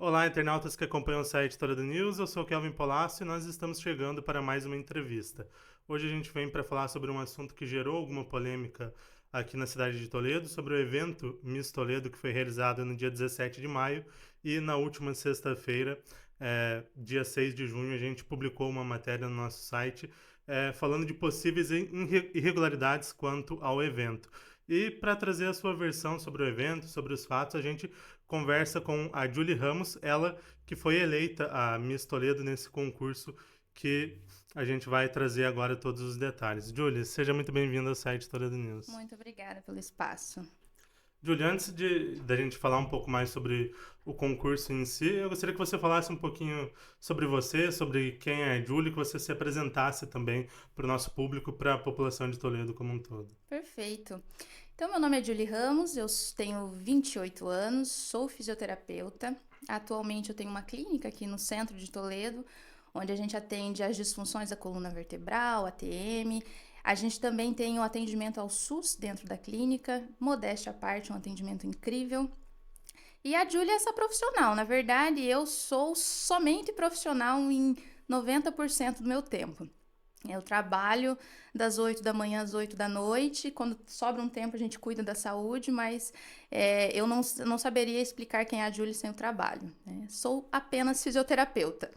Olá, internautas que acompanham o site Toledo News, eu sou o Kelvin Polácio e nós estamos chegando para mais uma entrevista. Hoje a gente vem para falar sobre um assunto que gerou alguma polêmica aqui na cidade de Toledo, sobre o evento Miss Toledo que foi realizado no dia 17 de maio e na última sexta-feira, dia 6 de junho, a gente publicou uma matéria no nosso site falando de possíveis irregularidades quanto ao evento. E para trazer a sua versão sobre o evento, sobre os fatos, a gente conversa com a Julie Ramos, ela que foi eleita a Miss Toledo nesse concurso que a gente vai trazer agora todos os detalhes. Julie, seja muito bem-vinda ao site Toledo News. Muito obrigada pelo espaço. Julie, antes da gente falar um pouco mais sobre o concurso em si, eu gostaria que você falasse um pouquinho sobre você, sobre quem é a Julie, que você se apresentasse também para o nosso público, para a população de Toledo como um todo. Perfeito. Então, meu nome é Julie Ramos, eu tenho 28 anos, sou fisioterapeuta. Atualmente eu tenho uma clínica aqui no centro de Toledo, onde a gente atende as disfunções da coluna vertebral, ATM. A gente também tem o atendimento ao SUS dentro da clínica, modéstia à parte, um atendimento incrível. E a Júlia é essa profissional. Na verdade, eu sou somente profissional em 90% do meu tempo. Eu trabalho das 8 da manhã às 8 da noite. Quando sobra um tempo, a gente cuida da saúde, mas eu não saberia explicar quem é a Júlia sem o trabalho, né? Sou apenas fisioterapeuta.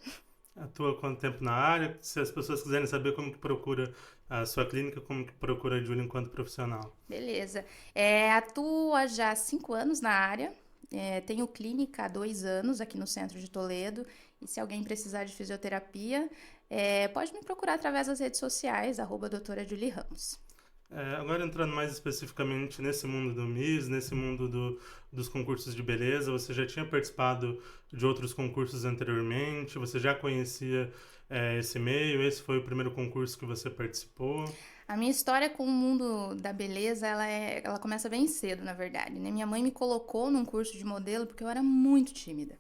Atua há quanto tempo na área? Se as pessoas quiserem saber como que procura a sua clínica, como que procura a Julie enquanto profissional. Beleza. Atuo há já 5 anos na área. Tenho clínica há 2 anos aqui no centro de Toledo. E se alguém precisar de fisioterapia, pode me procurar através das redes sociais, doutora Julie Ramos. Agora entrando mais especificamente nesse mundo do Miss, nesse mundo dos concursos de beleza, você já tinha participado de outros concursos anteriormente? Você já conhecia esse meio? Esse foi o primeiro concurso que você participou? A minha história com o mundo da beleza, ela começa bem cedo, na verdade, né? Minha mãe me colocou num curso de modelo porque eu era muito tímida.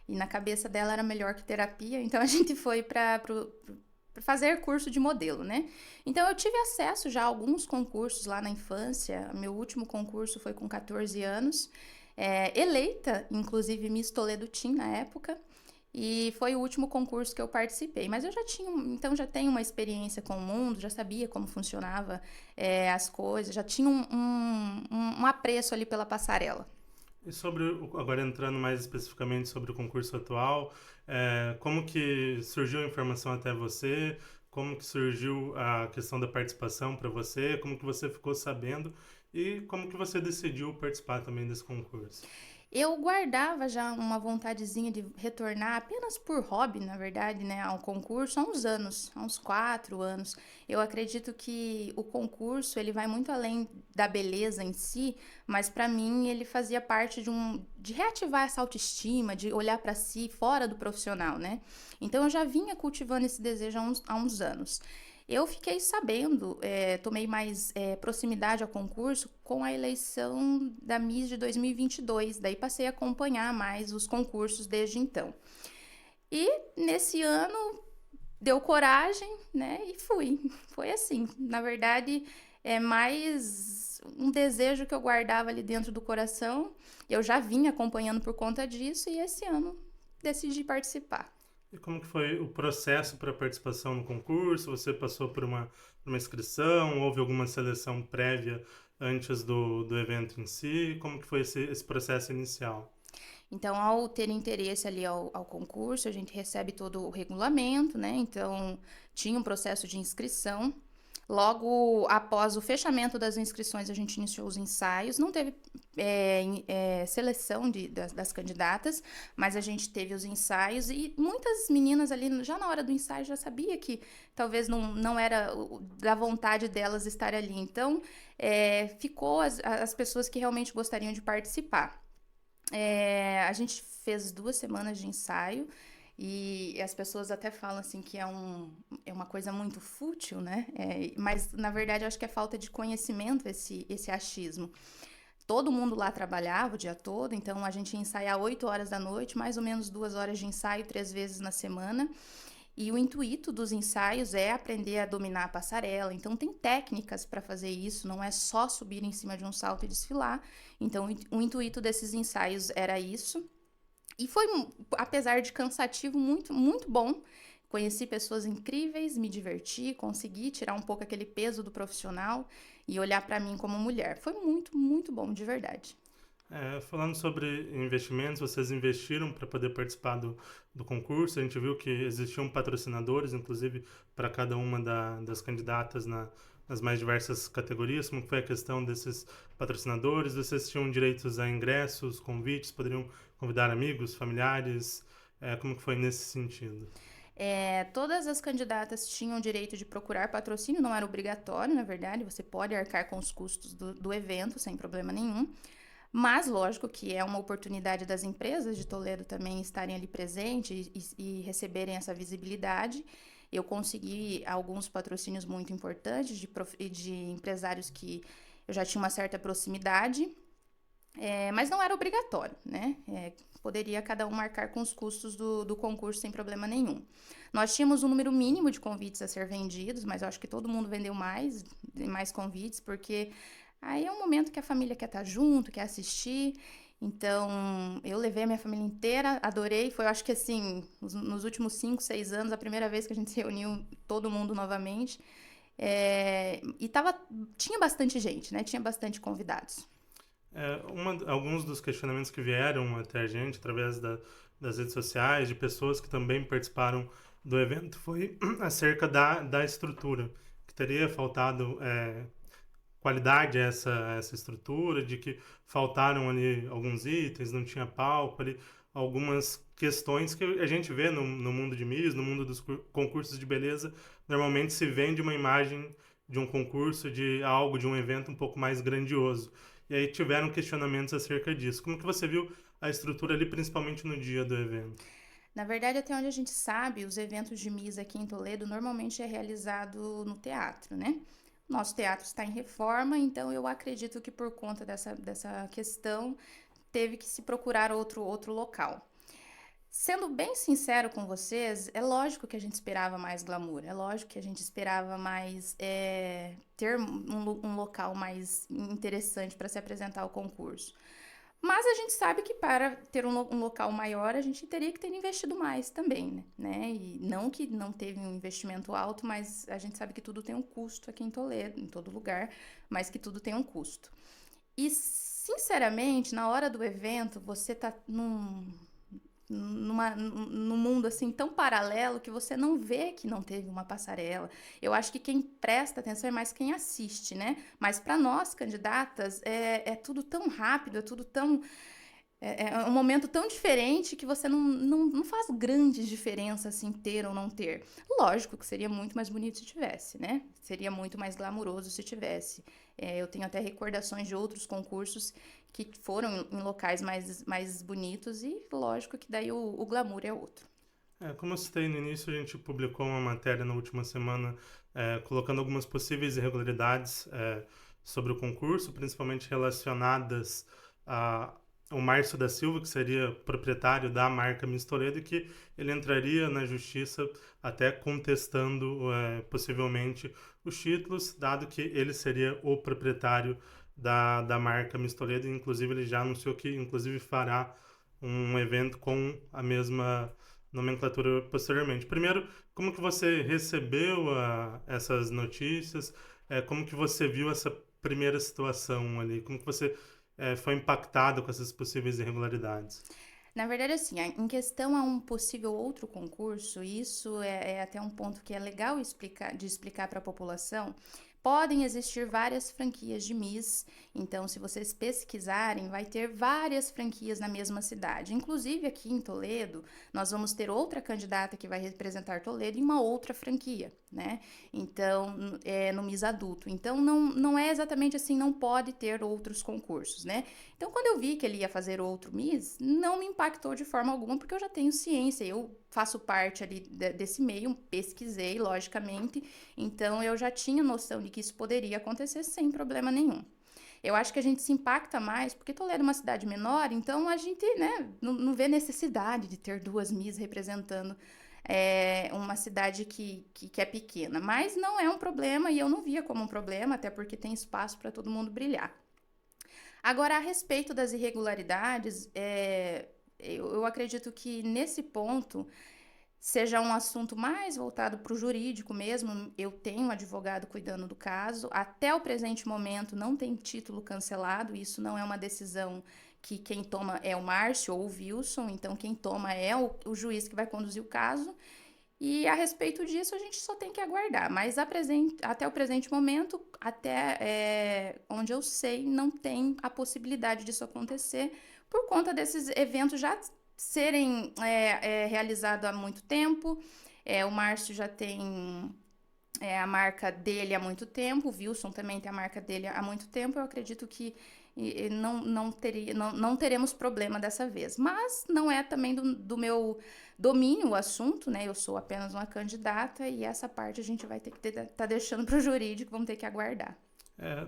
E na cabeça dela era melhor que terapia, então a gente foi para fazer curso de modelo, né? Então eu tive acesso já a alguns concursos lá na infância. Meu último concurso foi com 14 anos, eleita, inclusive Miss Toledo Teen na época. E foi o último concurso que eu participei. Mas eu já tinha, então já tenho uma experiência com o mundo, já sabia como funcionava as coisas, já tinha um apreço ali pela passarela. E sobre, agora entrando mais especificamente sobre o concurso atual, como que surgiu a informação até você? Como que surgiu a questão da participação para você? Como que você ficou sabendo? E como que você decidiu participar também desse concurso? Eu guardava já uma vontadezinha de retornar apenas por hobby, na verdade, né, ao concurso há uns anos, há uns 4 anos. Eu acredito que o concurso ele vai muito além da beleza em si, mas para mim ele fazia parte de reativar essa autoestima, de olhar para si fora do profissional, né? Então eu já vinha cultivando esse desejo há uns anos. Eu fiquei sabendo, tomei mais proximidade ao concurso com a eleição da Miss de 2022, daí passei a acompanhar mais os concursos desde então. E nesse ano deu coragem, né, e fui. Foi assim, na verdade, é mais um desejo que eu guardava ali dentro do coração. Eu já vinha acompanhando por conta disso e esse ano decidi participar. E como que foi o processo para participação no concurso? Você passou por uma inscrição? Houve alguma seleção prévia antes do evento em si? Como que foi esse processo inicial? Então, ao ter interesse ali ao concurso, a gente recebe todo o regulamento, né? Então, tinha um processo de inscrição. Logo após o fechamento das inscrições, a gente iniciou os ensaios. Não teve seleção das candidatas, mas a gente teve os ensaios e muitas meninas ali, já na hora do ensaio, já sabia que talvez não era da vontade delas estar ali. Então, ficou as pessoas que realmente gostariam de participar. A gente fez 2 semanas de ensaio e as pessoas até falam assim que é uma coisa muito fútil, né? Mas na verdade eu acho que é falta de conhecimento esse achismo. Todo mundo lá trabalhava o dia todo, então a gente ia ensaiar 8 horas da noite, mais ou menos 2 horas de ensaio, 3 vezes na semana. E o intuito dos ensaios é aprender a dominar a passarela. Então, tem técnicas para fazer isso, não é só subir em cima de um salto e desfilar. Então, o intuito desses ensaios era isso. E foi, apesar de cansativo, muito, muito bom. Conheci pessoas incríveis, me diverti, consegui tirar um pouco aquele peso do profissional e olhar para mim como mulher. Foi muito, muito bom, de verdade. Falando sobre investimentos, vocês investiram para poder participar do concurso. A gente viu que existiam patrocinadores, inclusive, para cada uma das candidatas nas mais diversas categorias. Como foi a questão desses patrocinadores? Vocês tinham direitos a ingressos, convites, poderiam convidar amigos, familiares? Como que foi nesse sentido? Todas as candidatas tinham direito de procurar patrocínio, não era obrigatório, na verdade, você pode arcar com os custos do evento sem problema nenhum. Mas, lógico que é uma oportunidade das empresas de Toledo também estarem ali presentes e receberem essa visibilidade. Eu consegui alguns patrocínios muito importantes de empresários que eu já tinha uma certa proximidade, mas não era obrigatório, né? Poderia cada um marcar com os custos do concurso sem problema nenhum. Nós tínhamos um número mínimo de convites a ser vendidos, mas eu acho que todo mundo vendeu mais convites, porque aí é um momento que a família quer estar junto, quer assistir. Então, eu levei a minha família inteira, adorei. Foi, eu acho que assim, nos últimos 5, 6 anos, a primeira vez que a gente se reuniu todo mundo novamente. E tinha bastante gente, né? Tinha bastante convidados. Alguns dos questionamentos que vieram até a gente através das redes sociais, de pessoas que também participaram do evento, foi acerca da estrutura, que teria faltado qualidade a essa estrutura, de que faltaram ali alguns itens, não tinha palco ali, algumas questões que a gente vê no mundo de Miss, no mundo dos concursos de beleza, normalmente se vende uma imagem de um concurso, de algo, de um evento um pouco mais grandioso. E aí tiveram questionamentos acerca disso. Como que você viu a estrutura ali, principalmente no dia do evento? Na verdade, até onde a gente sabe, os eventos de Miss aqui em Toledo normalmente é realizado no teatro, né? Nosso teatro está em reforma, então eu acredito que por conta dessa questão teve que se procurar outro local. Sendo bem sincero com vocês, é lógico que a gente esperava mais glamour, é lógico que a gente esperava mais ter um local mais interessante para se apresentar ao concurso. Mas a gente sabe que para ter um local maior, a gente teria que ter investido mais também, né? E não que não teve um investimento alto, mas a gente sabe que tudo tem um custo aqui em Toledo, em todo lugar, mas que tudo tem um custo. E, sinceramente, na hora do evento, você tá num mundo assim tão paralelo que você não vê que não teve uma passarela. Eu acho que quem presta atenção é mais quem assiste, né? Mas para nós, candidatas, é tudo tão rápido, é tudo tão. É um momento tão diferente que você não faz grandes diferenças assim ter ou não ter. Lógico que seria muito mais bonito se tivesse, né? Seria muito mais glamuroso se tivesse. Eu tenho até recordações de outros concursos que foram em locais mais bonitos e lógico que daí o glamour é outro. Como eu citei no início, a gente publicou uma matéria na última semana colocando algumas possíveis irregularidades sobre o concurso, principalmente relacionadas ao Márcio da Silva, que seria proprietário da marca Miss Toledo, e que ele entraria na justiça até contestando possivelmente os títulos, dado que ele seria o proprietário da marca Miss Toledo, e inclusive ele já anunciou que inclusive fará um evento com a mesma nomenclatura posteriormente. Primeiro, como que você recebeu essas notícias? Como que você viu essa primeira situação ali? Como que você foi impactado com essas possíveis irregularidades? Na verdade, assim, em questão a um possível outro concurso, isso é até um ponto que é legal explicar para a população. Podem existir várias franquias de Miss, então se vocês pesquisarem, vai ter várias franquias na mesma cidade. Inclusive aqui em Toledo, nós vamos ter outra candidata que vai representar Toledo em uma outra franquia, né? Então, no Miss Adulto. Então, não é exatamente assim, não pode ter outros concursos, né? Então, quando eu vi que ele ia fazer outro Miss, não me impactou de forma alguma, porque eu já tenho ciência, eu faço parte ali desse meio, pesquisei, logicamente, então eu já tinha noção de que isso poderia acontecer sem problema nenhum. Eu acho que a gente se impacta mais, porque Toledo é uma cidade menor, então a gente, né, não vê necessidade de ter duas Miss representando uma cidade que é pequena. Mas não é um problema e eu não via como um problema, até porque tem espaço para todo mundo brilhar. Agora, a respeito das irregularidades, eu acredito que nesse ponto seja um assunto mais voltado para o jurídico mesmo. Eu tenho um advogado cuidando do caso. Até o presente momento não tem título cancelado. Isso não é uma decisão que quem toma é o Márcio ou o Wilson. Então, quem toma é o juiz que vai conduzir o caso. E a respeito disso, a gente só tem que aguardar. Mas até o presente momento, até onde eu sei, não tem a possibilidade disso acontecer por conta desses eventos já serem realizados há muito tempo. O Márcio já tem a marca dele há muito tempo, o Wilson também tem a marca dele há muito tempo. Eu acredito que não teremos problema dessa vez. Mas não é também do meu domínio o assunto, né? Eu sou apenas uma candidata e essa parte a gente vai ter que tá deixando para o jurídico, vamos ter que aguardar.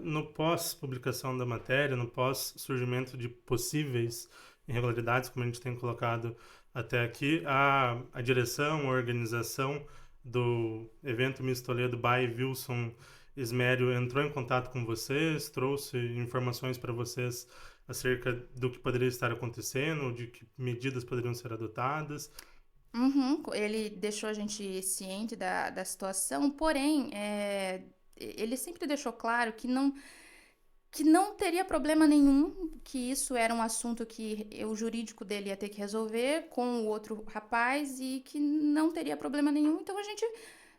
No pós-publicação da matéria, no pós-surgimento de possíveis irregularidades, como a gente tem colocado até aqui, a direção, a organização do evento Miss Toledo by Wilson Esmério entrou em contato com vocês, trouxe informações para vocês acerca do que poderia estar acontecendo, de que medidas poderiam ser adotadas. Uhum, ele deixou a gente ciente da situação, porém, ele sempre deixou claro que não teria problema nenhum, que isso era um assunto que o jurídico dele ia ter que resolver com o outro rapaz e que não teria problema nenhum. Então a gente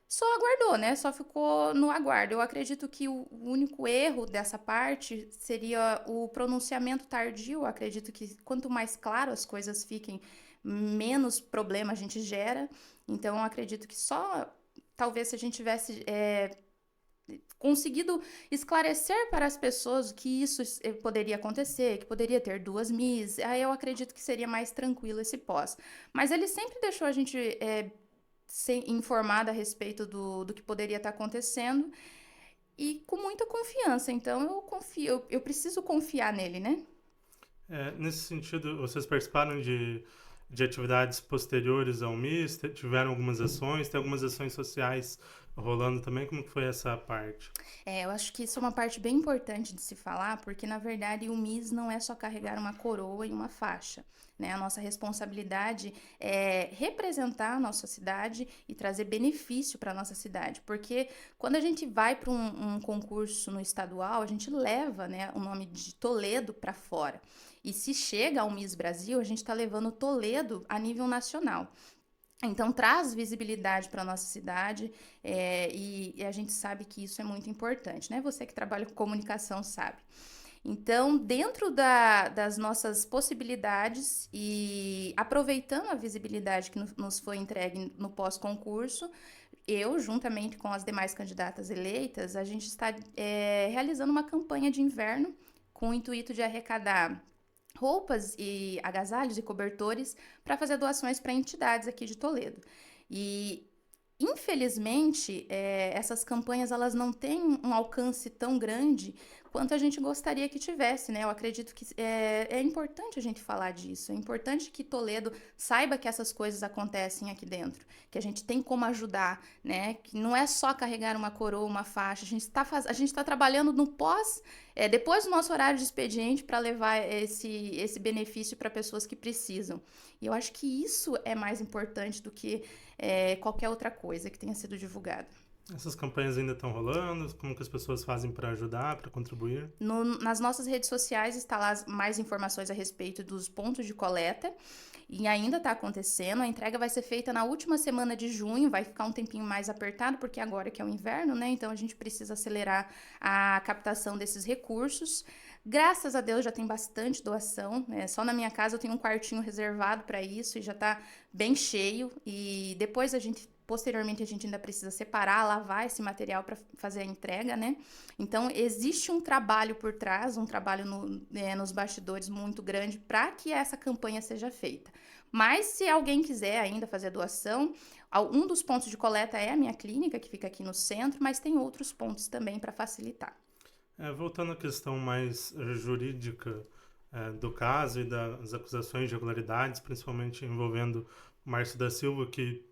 só aguardou, né? Só ficou no aguardo. Eu acredito que o único erro dessa parte seria o pronunciamento tardio. Eu acredito que quanto mais claro as coisas fiquem, menos problema a gente gera. Então eu acredito que só talvez se a gente tivesse conseguido esclarecer para as pessoas que isso poderia acontecer, que poderia ter duas Miss, aí eu acredito que seria mais tranquilo esse pós. Mas ele sempre deixou a gente ser informada a respeito do que poderia estar acontecendo e com muita confiança. Então eu confio, eu preciso confiar nele, né? Nesse sentido, vocês participaram de atividades posteriores ao Miss, tiveram algumas ações, tem algumas ações sociais rolando também. Como que foi essa parte? Eu acho que isso é uma parte bem importante de se falar, porque na verdade o Miss não é só carregar uma coroa e uma faixa, né? A nossa responsabilidade é representar a nossa cidade e trazer benefício para a nossa cidade, porque quando a gente vai para um concurso no estadual, a gente leva, né, o nome de Toledo para fora. E se chega ao Miss Brasil, a gente está levando Toledo a nível nacional. Então, traz visibilidade para a nossa cidade e a gente sabe que isso é muito importante, né? Você que trabalha com comunicação sabe. Então, dentro das nossas possibilidades e aproveitando a visibilidade que nos foi entregue no pós-concurso, eu, juntamente com as demais candidatas eleitas, a gente está realizando uma campanha de inverno com o intuito de arrecadar roupas e agasalhos e cobertores para fazer doações para entidades aqui de Toledo. E infelizmente, essas campanhas elas não têm um alcance tão grande quanto a gente gostaria que tivesse, né? Eu acredito que é importante a gente falar disso, é importante que Toledo saiba que essas coisas acontecem aqui dentro, que a gente tem como ajudar, né? Que não é só carregar uma coroa, uma faixa, a gente está trabalhando no pós, depois do nosso horário de expediente para levar esse benefício para pessoas que precisam. E eu acho que isso é mais importante do que qualquer outra coisa que tenha sido divulgada. Essas campanhas ainda estão rolando? Como que as pessoas fazem para ajudar, para contribuir? Nas nossas redes sociais está lá mais informações a respeito dos pontos de coleta e ainda está acontecendo. A entrega vai ser feita na última semana de junho, vai ficar um tempinho mais apertado, porque agora que é o inverno, né? Então a gente precisa acelerar a captação desses recursos. Graças a Deus já tem bastante doação, né? Só na minha casa eu tenho um quartinho reservado para isso e já está bem cheio. E depois posteriormente a gente ainda precisa separar, lavar esse material para fazer a entrega, né? Então existe um trabalho por trás, um trabalho nos bastidores muito grande para que essa campanha seja feita. Mas se alguém quiser ainda fazer a doação, um dos pontos de coleta é a minha clínica, que fica aqui no centro, mas tem outros pontos também para facilitar. Voltando à questão mais jurídica do caso e das acusações de irregularidades, principalmente envolvendo o Márcio da Silva, que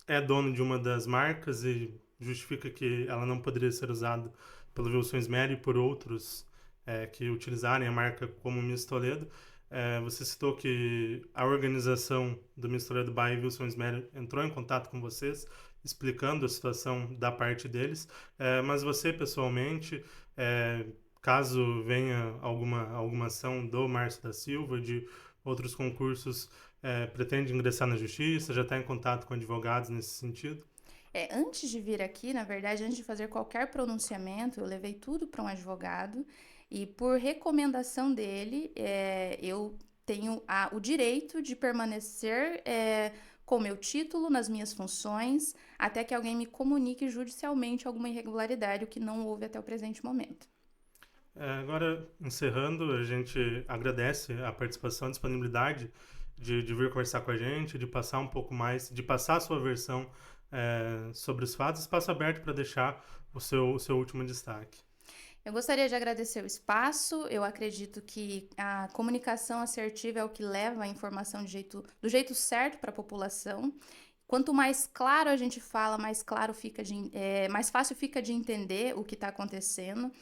é dono de uma das marcas e justifica que ela não poderia ser usada pelo Wilson Esmério e por outros que utilizarem a marca como Miss Toledo. Você citou que a organização do Miss Toledo by Wilson Smery entrou em contato com vocês, explicando a situação da parte deles, mas você, pessoalmente, é, caso venha alguma ação do Márcio da Silva, de outros concursos, pretende ingressar na justiça? Já está em contato com advogados nesse sentido? Antes de vir aqui, na verdade, antes de fazer qualquer pronunciamento, eu levei tudo para um advogado e, por recomendação dele, eu tenho o direito de permanecer com meu título nas minhas funções até que alguém me comunique judicialmente alguma irregularidade, o que não houve até o presente momento. Agora, encerrando, a gente agradece a participação e disponibilidade de vir conversar com a gente, de passar um pouco mais, de passar a sua versão sobre os fatos. Espaço aberto para deixar o seu último destaque. Eu gostaria de agradecer o espaço. Eu acredito que a comunicação assertiva é o que leva a informação do jeito certo para a população. Quanto mais claro a gente fala, mais claro fica mais fácil fica de entender o que está acontecendo.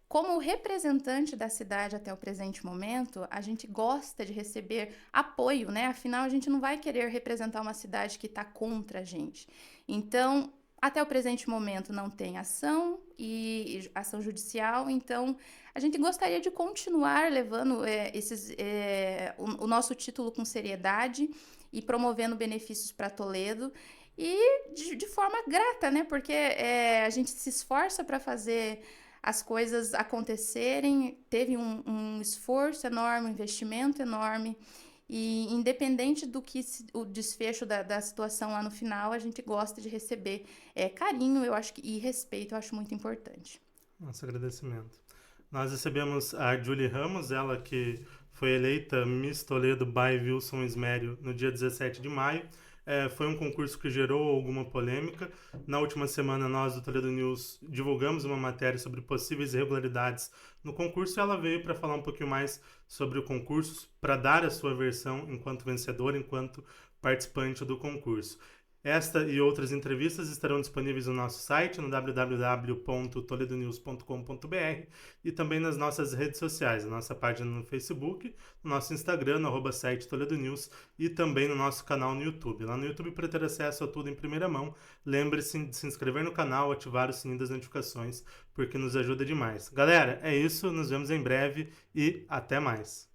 Como representante da cidade até o presente momento, a gente gosta de receber apoio, né? Afinal, a gente não vai querer representar uma cidade que está contra a gente. Então, até o presente momento não tem ação e ação judicial, então a gente gostaria de continuar levando o nosso título com seriedade e promovendo benefícios para Toledo e de forma grata, né? Porque a gente se esforça para fazer as coisas acontecerem, teve um esforço enorme, um investimento enorme, e independente do que o desfecho da situação lá no final, a gente gosta de receber carinho, eu acho e respeito, eu acho muito importante. Nosso agradecimento. Nós recebemos a Julie Ramos, ela que foi eleita Miss Toledo by Wilson Smery no dia 17 de maio. Foi um concurso que gerou alguma polêmica. Na última semana, nós do Toledo News divulgamos uma matéria sobre possíveis irregularidades no concurso e ela veio para falar um pouquinho mais sobre o concurso, para dar a sua versão enquanto vencedora, enquanto participante do concurso. Esta e outras entrevistas estarão disponíveis no nosso site, no www.toledonews.com.br e também nas nossas redes sociais, na nossa página no Facebook, no nosso Instagram, no @site Toledo News e também no nosso canal no YouTube. Lá no YouTube, para ter acesso a tudo em primeira mão, lembre-se de se inscrever no canal, ativar o sininho das notificações, porque nos ajuda demais. Galera, é isso, nos vemos em breve e até mais!